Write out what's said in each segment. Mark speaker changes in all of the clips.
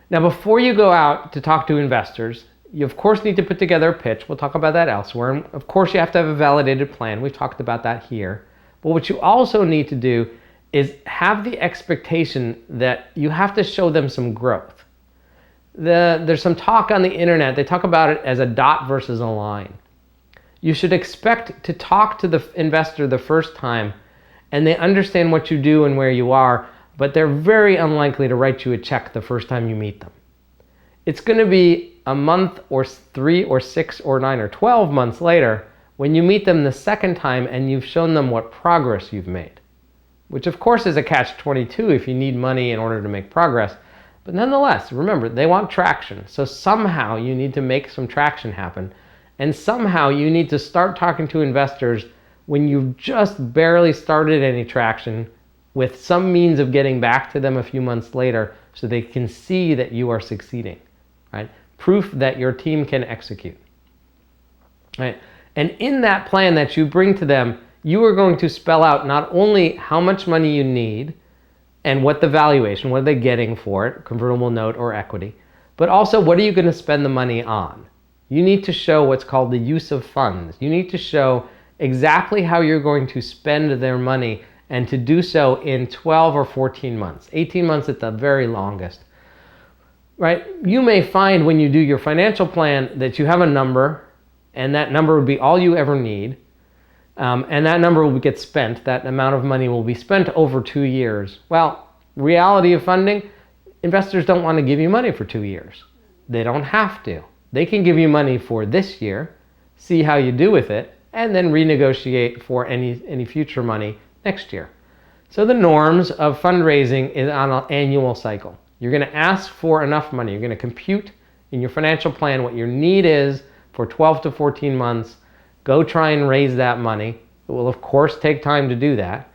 Speaker 1: Now, before you go out to talk to investors, you of course need to put together a pitch. We'll talk about that elsewhere. And of course, you have to have a validated plan. We've talked about that here. But what you also need to do is have the expectation that you have to show them some growth. There's some talk on the internet. They talk about it as a dot versus a line. You should expect to talk to the investor the first time and they understand what you do and where you are, but they're very unlikely to write you a check the first time you meet them. It's going to be a month or 3 or 6 or 9 or 12 months later when you meet them the second time and you've shown them what progress you've made, which of course is a catch-22 if you need money in order to make progress. But nonetheless, remember, they want traction. So somehow you need to make some traction happen. And somehow you need to start talking to investors when you've just barely started any traction with some means of getting back to them a few months later so they can see that you are succeeding, right? Proof that your team can execute, right? And in that plan that you bring to them, you are going to spell out not only how much money you need and what the valuation, what are they getting for it, convertible note or equity, but also what are you going to spend the money on? You need to show what's called the use of funds. You need to show exactly how you're going to spend their money and to do so in 12 or 14 months, 18 months at the very longest, right? You may find when you do your financial plan that you have a number and that number would be all you ever need. And that number will get spent, that amount of money will be spent over 2 years. Well, reality of funding, investors don't want to give you money for 2 years. They don't have to. They can give you money for this year, see how you do with it, and then renegotiate for any future money next year. So the norms of fundraising is on an annual cycle. You're going to ask for enough money. You're going to compute in your financial plan what your need is for 12 to 14 months. Go try and raise that money. It will of course take time to do that.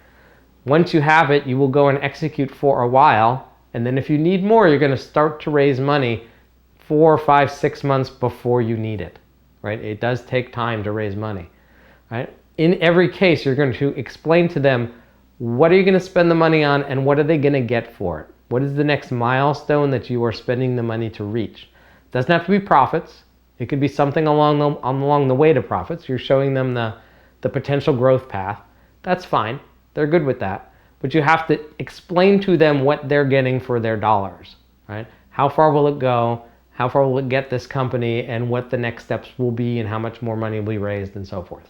Speaker 1: Once you have it, you will go and execute for a while. And then if you need more, you're going to start to raise money 4, 5, 6 months before you need it, right? It does take time to raise money, right? In every case, you're going to explain to them what are you going to spend the money on and what are they going to get for it? What is the next milestone that you are spending the money to reach? It doesn't have to be profits. It could be something along the way to profits. You're showing them the potential growth path. That's fine. They're good with that. But you have to explain to them what they're getting for their dollars, right? How far will it go? How far will it get this company and what the next steps will be and how much more money will be raised and so forth.